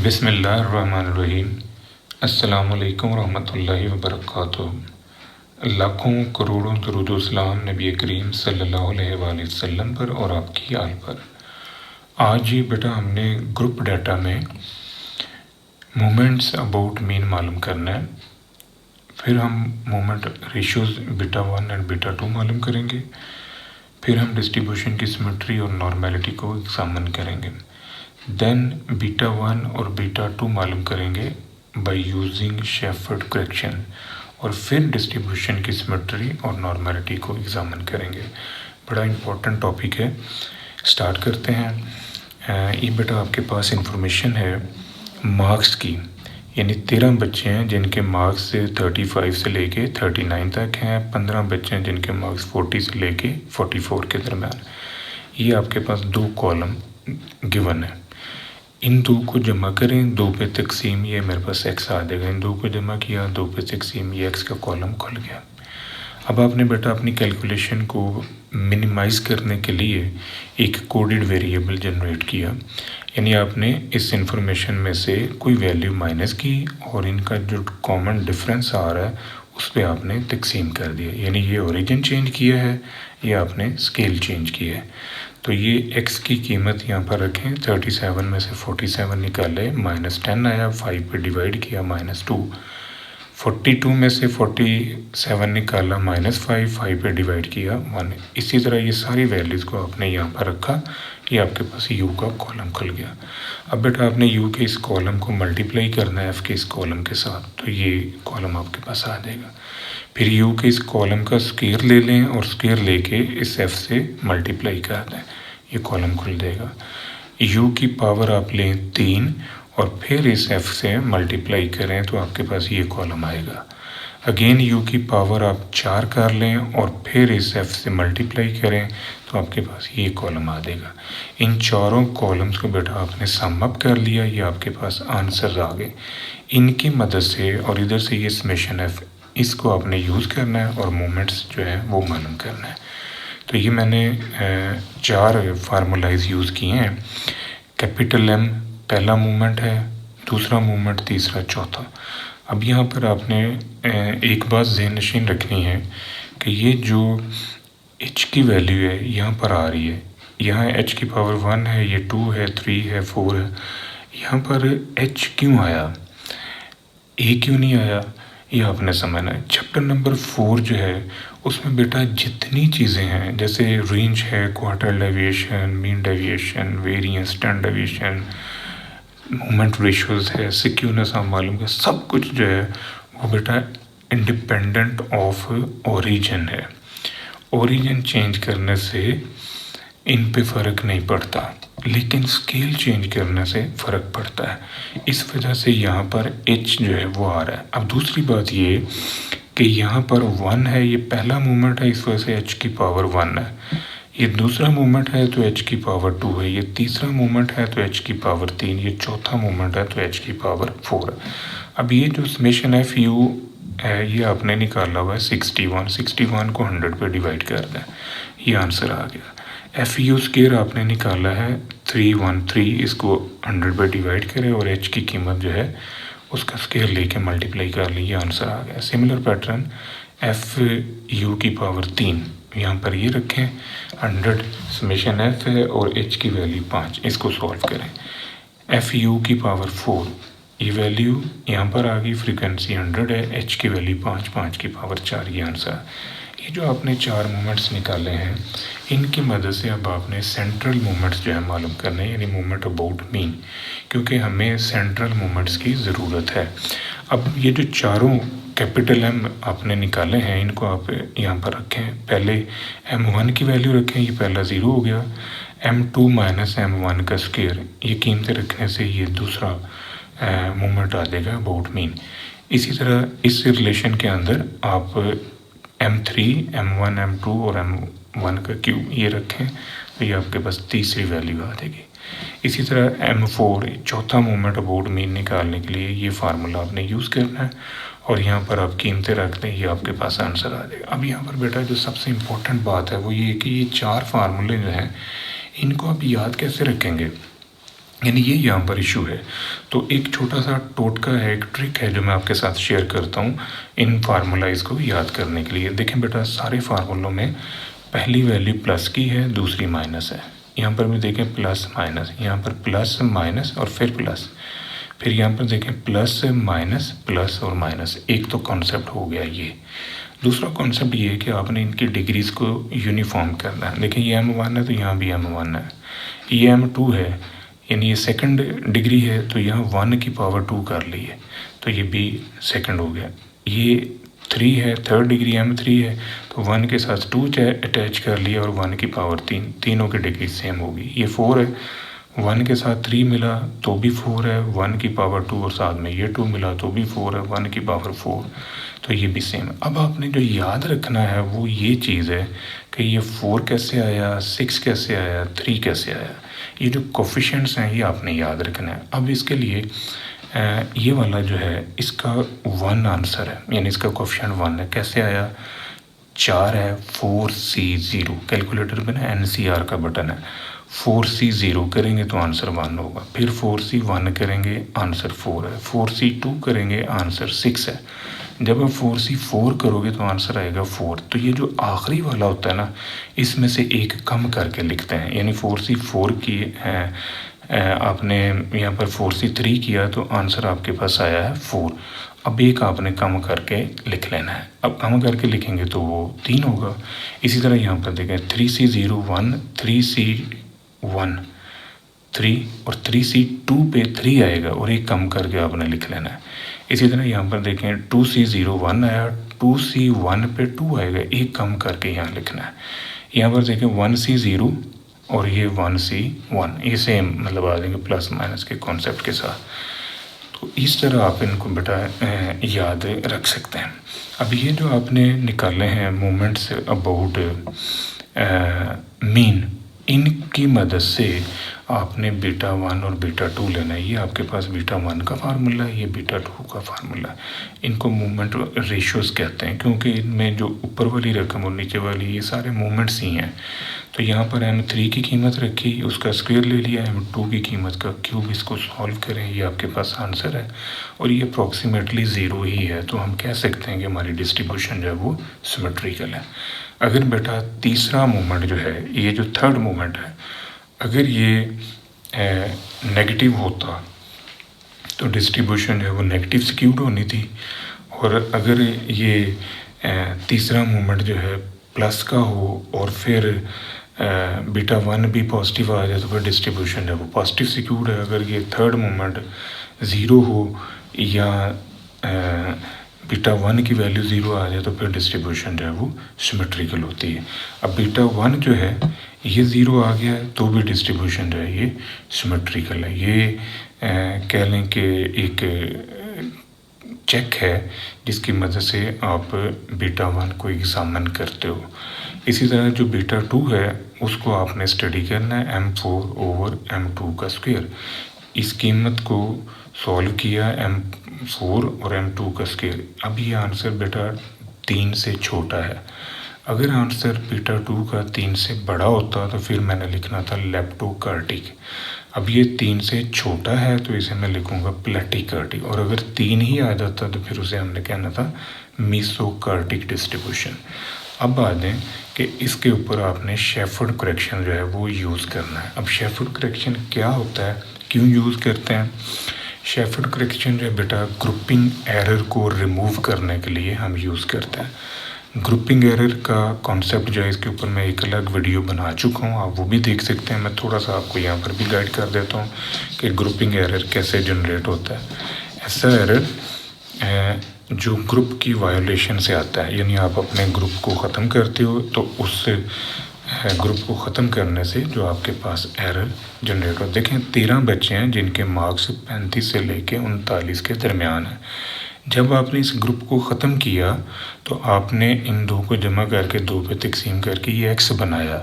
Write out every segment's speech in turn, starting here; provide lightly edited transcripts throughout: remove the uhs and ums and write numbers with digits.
बिस्मिल्लाहिर्रहमानिर्रहीम। अस्सलामुअलैकुम रहमतुल्लाहि व बरकातुहू। लाखों करोड़ों दरूद व सलाम नबी करीम सल्लल्लाहु अलैहि वसल्लम पर और आपकी आल पर। आज ही बेटा हमने ग्रुप डाटा में मोमेंट्स अबाउट मीन मालूम करना है। फिर हम moment ratios beta 1 and beta 2 मालूम करेंगे। फिर हम डिस्ट्रीब्यूशन की सिमेट्री और नॉर्मेलिटी को एग्जामिन करेंगे। देन बीटा 1 और बीटा 2 मालूम करेंगे बाय यूजिंग शेफर्ड करेक्शन, और फिर डिस्ट्रीब्यूशन की सिमेट्री और नॉर्मेलिटी को एग्जामिन करेंगे। बड़ा इम्पोर्टेंट टॉपिक है, स्टार्ट करते हैं। ये बेटा आपके पास इंफॉर्मेशन है मार्क्स की, यानी 13 बच्चे हैं जिनके मार्क्स 35 से लेके 39 तक हैं। 15 बच्चे हैं जिनके मार्क्स 40 से लेके 44 के दरम्यान। ये आपके पास 2 कॉलम गिवन है। इन 2 को जमा करें, 2 पे तकसीम, ये मेरे पास x आ जाएगा। इन 2 को जमा किया, 2 पे तकसीम, ये x का कॉलम खुल गया। अब आपने बेटा अपनी कैलकुलेशन को मिनिमाइज़ करने के लिए एक कोडेड वेरिएबल जनरेट किया, यानी आपने इस इंफॉर्मेशन में से कोई वैल्यू माइनस की और इनका जो कॉमन डिफरेंस आ रहा है उस पर आपने तकसीम कर दिया। यानी ये ओरिजिन चेंज किया है, ये आपने स्केल चेंज किया है। तो ये x की कीमत यहाँ पर रखें, 37 में से 47 निकाले, -10 आया, 5 पे डिवाइड किया, -2। 42 में से 47 निकाला, -5, 5 पे डिवाइड किया, 1। इसी तरह ये सारी वैल्यूज़ को आपने यहाँ पर रखा, ये आपके पास u का कॉलम खुल गया। अब बेटा आपने u के इस कॉलम को मल्टीप्लाई करना है f के इस कॉलम के साथ, तो ये कॉलम आपके पास आ जाएगा। फिर u के इस कॉलम का स्क्वायर ले लें और स्क्वायर लेके इस f से मल्टीप्लाई कर दें, ये कॉलम खुल जाएगा। u की पावर आप लें 3 और फिर इस f से मल्टीप्लाई करें तो आपके पास ये कॉलम आएगा। अगेन u की पावर आप 4 कर लें और फिर इस f से मल्टीप्लाई करें तो आपके पास ये कॉलम आ जाएगा। इन चारों कॉलम्स को बेटा आपने सम अप कर लिया, ये आपके पास आंसर आ गए। इनकी मदद से और इधर से ये समेशन f, इसको आपने यूज़ करना है और मोमेंट्स जो है वो मालूम करना है। तो ये मैंने 4 फार्मूलाइज यूज़ किए हैं। कैपिटल M पहला मूवमेंट है, दूसरा मूवमेंट, तीसरा, चौथा। अब यहाँ पर आपने एक बात ज़हन नशीन रखनी है कि ये जो h की वैल्यू है यहाँ पर आ रही है, यहाँ h की पावर 1 है, ये 2 है, 3 है, 4 है। यहाँ पर h क्यों आया, a क्यों नहीं आया, ये आपने समझना है। चैप्टर नंबर 4 जो है उसमें बेटा जितनी चीज़ें हैं, जैसे रेंज है, quarter deviation, mean deviation, variance, standard deviation, moment ratios है, सिक्योरनेस आप मालूम है, सब कुछ जो है वो बेटा इंडिपेंडेंट ऑफ ओरिजिन है। ओरिजिन चेंज करने से इन पे फ़र्क नहीं पड़ता, लेकिन स्केल चेंज करने से फ़र्क पड़ता है। इस वजह से यहाँ पर h जो है वो आ रहा है। अब दूसरी बात ये कि यहाँ पर 1 है, ये पहला मूवमेंट है, इस वजह से h की पावर 1 है। ये दूसरा मूवमेंट है तो h की पावर 2 है। ये तीसरा मूवमेंट है तो h की पावर 3। ये चौथा मूवमेंट है तो h की पावर 4 है। अब ये जो समेशन FU है ये आपने निकाला हुआ है 61 को 100 पे डिवाइड कर दें, ये आंसर आ गया। FU स्क्वायर आपने निकाला है 313, इसको 100 पे डिवाइड करें और h की कीमत जो है उसका स्क्वायर लेके मल्टीप्लाई कर ली, ये आंसर आ गया। सिमिलर पैटर्न FU की पावर 3 यहाँ पर ये रखें, 100 समेशन f है और h की वैल्यू 5, इसको सॉल्व करें। FU की पावर 4, ये वैल्यू यहाँ पर आ गई, फ्रीक्वेंसी 100 है, h की वैल्यू 5, 5 की पावर 4, ये आंसर। ये जो आपने 4 मूवमेंट्स निकाले हैं, इनकी मदद से अब आपने सेंट्रल मूवमेंट्स जो है मालूम करने हैं, यानी मूवमेंट अबाउट मीन, क्योंकि हमें सेंट्रल मूवमेंट्स की ज़रूरत है। अब ये जो चारों कैपिटल M आपने निकाले हैं, इनको आप यहाँ पर रखें। पहले M1 की वैल्यू रखें, ये पहला 0 हो गया। M2 माइनस M1 का स्क्वायर, ये कीमतें रखने से ये दूसरा मूवमेंट आ जाएगा अबाउट मीन। इसी तरह इस रिलेशन के अंदर आप M3, M1, M2 और M1 का क्यूब ये रखें, तो ये आपके पास तीसरी वैल्यू आ जाएगी। इसी तरह M4 चौथा मूवमेंट अबाउट मीन निकालने के लिए ये फार्मूला आपने यूज़ करना है और यहाँ पर आप कीमतें रख दें, ये आपके पास आंसर आ जाएगा। अब यहाँ पर बेटा जो सबसे इम्पोर्टेंट बात है वो ये कि ये 4 फार्मूले जो हैं इनको आप याद कैसे रखेंगे। यानी ये यहाँ पर इशू है। तो एक छोटा सा टोटका है, एक ट्रिक है जो मैं आपके साथ शेयर करता हूँ इन फार्मूलाइज को याद करने के लिए। देखें बेटा, सारे फार्मूलों में पहली वैल्यू प्लस की है, दूसरी माइनस है। यहाँ पर भी देखें प्लस माइनस, यहाँ पर प्लस माइनस और फिर प्लस, फिर यहाँ पर देखें प्लस माइनस प्लस और माइनस। एक तो कॉन्सेप्ट हो गया ये। दूसरा कॉन्सेप्ट ये है कि आपने इनकी डिग्रीज़ को यूनिफॉर्म करना है। देखिए ये m1 है तो यहाँ भी m1 है, ये m2 है, यानी ये सेकंड डिग्री है तो यहाँ 1 की पावर 2 कर ली है तो ये भी सेकंड हो गया। ये 3 है, थर्ड डिग्री m3 है तो 1 के साथ 2 अटैच कर लिया और 1 की पावर 3, तीनों की डिग्री सेम होगी। ये 4 है, 1 के साथ 3 मिला तो भी 4 है, 1 की पावर 2 और साथ में ये 2 मिला तो भी 4 है, 1 की पावर 4, तो ये भी सेम। अब आपने जो याद रखना है वो ये चीज़ है कि ये 4 कैसे आया, 6 कैसे आया, 3 कैसे आया। ये जो कोफिशिएंट्स हैं ये आपने याद रखना है। अब इसके लिए ये वाला जो है इसका 1 आंसर है, यानी इसका कोफिशिएंट 1 है। कैसे आया, 4 है, 4C0, कैलकुलेटर में ना NCR का बटन है, 4C0 करेंगे तो आंसर 1 होगा, फिर 4C1 करेंगे आंसर 4 है, 4C2 करेंगे आंसर 6 है, जब आप 4C4 करोगे तो आंसर आएगा 4। तो ये जो आखिरी वाला होता है ना, इसमें से एक कम करके लिखते हैं, यानी 4C4 की आपने यहाँ पर 4C3 किया तो आंसर आपके पास आया है 4। अब एक आपने कम करके लिख लेना है। अब कम करके लिखेंगे तो वो 3 होगा। इसी तरह यहाँ पर देखें 3C0 1, 3C1 3 और 3C2 पे 3 आएगा और एक कम करके आपने लिख लेना है। इसी तरह यहाँ पर देखें 2C0 1 आया, 2C1 पे 2 आएगा, एक कम करके यहाँ लिखना है। यहाँ पर देखें 1C0 और ये 1C1, ये सेम मतलब आ जाएंगे प्लस माइनस के कॉन्सेप्ट के साथ। तो इस तरह आप इनको बेटा याद रख सकते हैं। अब ये जो आपने निकाले हैं मोमेंट्स अबाउट मीन, इनकी मदद से आपने बीटा 1 और बीटा 2 लेना है। ये आपके पास बीटा 1 का फार्मूला है, ये बीटा 2 का फार्मूला है। इनको मूवमेंट रेशियोज़ कहते हैं क्योंकि इनमें जो ऊपर वाली रकम और नीचे वाली ये सारे मूवमेंट्स ही हैं। तो यहाँ पर m3 की कीमत रखी, उसका स्क्वायर ले लिया, m2 की कीमत का क्यूब, इसको सॉल्व करें, ये आपके पास आंसर है और ये अप्रॉक्सीमेटली 0 ही है। तो हम कह सकते हैं कि हमारी डिस्ट्रीब्यूशन जो है वो सिमेट्रिकल है। अगर बेटा तीसरा मूवमेंट जो है, ये जो थर्ड मूवमेंट है, अगर ये नेगेटिव होता तो डिस्ट्रीब्यूशन जो है वो नेगेटिव स्क्यूड होनी थी, और अगर ये तीसरा मूवमेंट जो है प्लस का हो और फिर बीटा 1 भी पॉजिटिव आ जाए तो फिर डिस्ट्रीब्यूशन जो है वो पॉजिटिव स्क्यूड है। अगर ये थर्ड मूवमेंट 0 हो या बीटा 1 की वैल्यू 0 आ जाए तो फिर डिस्ट्रीब्यूशन जो है वो सिमेट्रिकल होती है। अब बीटा 1 जो है ये 0 आ गया तो भी डिस्ट्रीब्यूशन जो है ये सिमेट्रिकल है। ये कह लें कि एक चेक है जिसकी मदद से आप बीटा 1 को एग्जामिन करते हो। इसी तरह जो बीटा 2 है उसको आपने स्टडी करना है m4 ओवर m2 का स्क्वायर। इस कीमत को सॉल्व किया m4 और m2 का स्क्वायर। अब ये आंसर बेटा 3 से छोटा है। अगर आंसर बीटा 2 का 3 से बड़ा होता तो फिर मैंने लिखना था लेप्टोकार्टिक। अब ये 3 से छोटा है तो इसे मैं लिखूंगा प्लेटिकार्टिक, और अगर 3 ही आ जाता तो फिर उसे हमने कहना था मीसोकार्टिक डिस्ट्रीब्यूशन। अब आ जाएं कि इसके ऊपर आपने शेफर्ड करेक्शन जो है वो यूज़ करना है। अब शेफर्ड करेक्शन क्या होता है, क्यों यूज़ करते हैं? शेफर्ड करेक्शन जो है बेटा ग्रुपिंग एरर को रिमूव करने के लिए हम यूज़ करते हैं। ग्रुपिंग एरर का कॉन्सेप्ट जो है इसके ऊपर मैं एक अलग वीडियो बना चुका हूँ, आप वो भी देख सकते हैं। मैं थोड़ा सा आपको यहाँ पर भी गाइड कर देता हूँ कि ग्रुपिंग एरर कैसे जनरेट होता है। ऐसा एरर जो ग्रुप की वायोलेशन से आता है, यानी आप अपने ग्रुप को ख़त्म करते हो तो उस ग्रुप को ख़त्म करने से जो आपके पास एरर जनरेट हो। देखें 13 बच्चे हैं जिनके मार्क्स 35 से लेके 39 के दरमियान है। जब आपने इस ग्रुप को ख़त्म किया तो आपने इन दो को जमा करके 2 पे तकसीम करके ये x बनाया।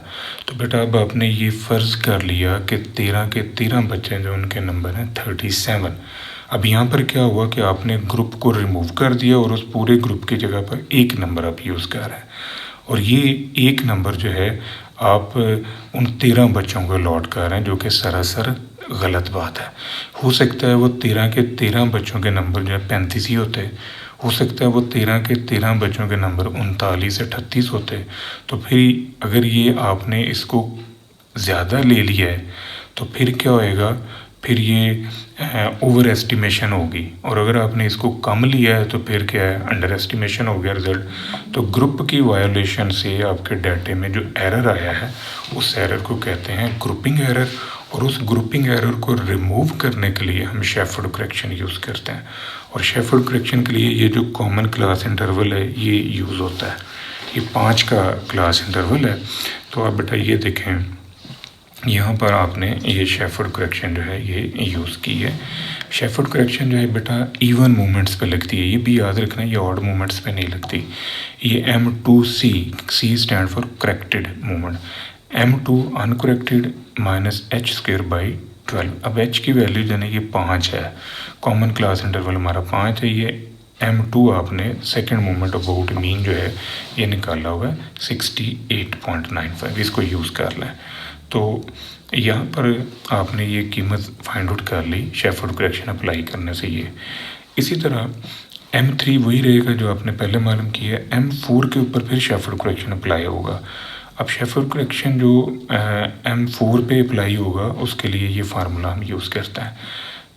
तो बेटा अब आपने ये फ़र्ज़ कर लिया कि 13 के 13 बच्चे जो उनके नंबर हैं 37। अब यहाँ पर क्या हुआ कि आपने ग्रुप को रिमूव कर दिया और उस पूरे ग्रुप की जगह पर एक नंबर आप यूज़ कर रहे हैं, और ये एक नंबर जो है आप उन 13 बच्चों को अलॉट कर रहे हैं जो कि सरासर गलत बात है। हो सकता है वो 13 के 13 बच्चों के नंबर जो है 35 ही होते, हो सकता है वो 13 के 13 बच्चों के नंबर 39 से 38 होते। तो फिर अगर ये आपने इसको ज़्यादा ले लिया है तो फिर क्या होएगा, फिर ये ओवर एस्टिमेशन होगी, और अगर आपने इसको कम लिया है तो फिर क्या है, अंडर एस्टिमेशन हो गया रिज़ल्ट। तो ग्रुप की वायोलेशन से आपके डाटे में जो एरर आया है उस एरर को कहते हैं ग्रुपिंग एरर, और उस ग्रुपिंग एरर को रिमूव करने के लिए हम शेफर्ड करेक्शन यूज़ करते हैं। और शेफर्ड करेक्शन के लिए ये जो कॉमन क्लास इंटरवल है ये यूज़ होता है, ये 5 का क्लास इंटरवल है। तो आप बेटा ये देखें, यहाँ पर आपने ये शेफर्ड करेक्शन जो है ये यूज़ की है। शेफर्ड करेक्शन जो है बेटा इवन मूवमेंट्स पे लगती है, ये भी याद रखना, ये ऑड मूवमेंट्स पे नहीं लगती। ये M2C, C stand for corrected movement, M2 uncorrected minus h²/12। अब h की वैल्यू जो है ये 5 है, कॉमन क्लास इंटरवल हमारा 5 है। ये M2 आपने सेकेंड मूवमेंट अबाउट मीन जो है ये निकाला होगा 68.95, इसको यूज़ कर लें। तो यहाँ पर आपने ये कीमत फाइंड आउट कर ली शेफर्ड करेक्शन अप्लाई करने से। ये इसी तरह M3 वही रहेगा जो आपने पहले मालूम किया है, M4 के ऊपर फिर शेफर्ड करेक्शन अप्लाई होगा। अब शेफर्ड करेक्शन जो M4 पे अप्लाई होगा उसके लिए ये फार्मूला हम यूज़ करते हैं।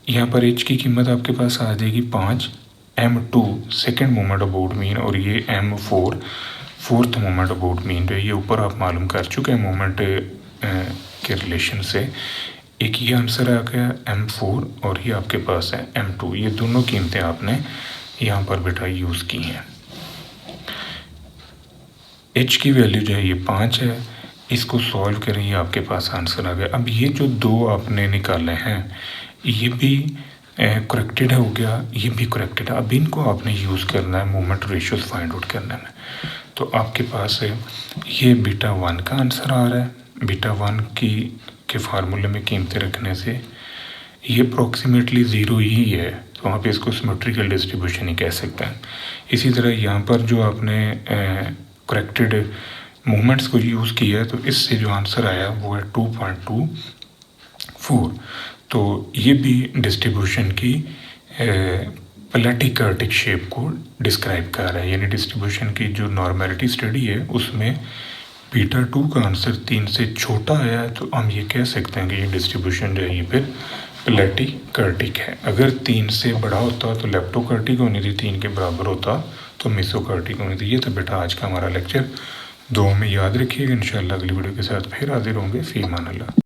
यहाँ पर h की कीमत आपके पास आ जाएगी 5, M2 second moment about mean, और ये M4 fourth moment about mean जो ये ऊपर आप मालूम कर चुके हैं मोमेंट के रिलेशन से। एक ये आंसर आ गया M4 और ये आपके पास है M2, ये दोनों कीमतें आपने यहाँ पर बेटा यूज़ की हैं। h की वैल्यू जो है ये 5 है, इसको सॉल्व करें, ये आपके पास आंसर आ गया। अब ये जो दो आपने निकाले हैं ये भी करेक्टेड हो गया, ये भी करेक्टेड है। अब इनको आपने यूज़ करना है मोमेंट रेशियोज फाइंड आउट करने में। तो आपके पास है ये बीटा 1 का आंसर आ रहा है। बीटा 1 के फार्मूले में कीमतें रखने से ये अप्रॉक्सीमेटली 0 ही है, तो आप इसको सिमेट्रिकल डिस्ट्रीब्यूशन ही कह सकते हैं। इसी तरह यहाँ पर जो आपने करेक्टेड मूवमेंट्स को यूज़ किया है तो इससे जो आंसर आया वो है 2.24। तो ये भी डिस्ट्रीब्यूशन की प्लेटिकर्टिक शेप को डिस्क्राइब कर रहा है, यानी डिस्ट्रीब्यूशन की जो नॉर्मेलिटी स्टडी है उसमें बीटा 2 का आंसर 3 से छोटा आया है, तो हम ये कह सकते हैं कि ये डिस्ट्रीब्यूशन जो है ये फिर प्लेटिकर्टिक है। अगर 3 से बड़ा होता तो लेप्टोकर्टिक होनी थी, 3 के बराबर होता तो मेसोकर्टिक होनी थी। ये तो बेटा आज का हमारा लेक्चर 2 में याद रखिएगा। इंशाल्लाह अगली वीडियो के साथ फिर हाजिर होंगे। फी अमान अल्लाह।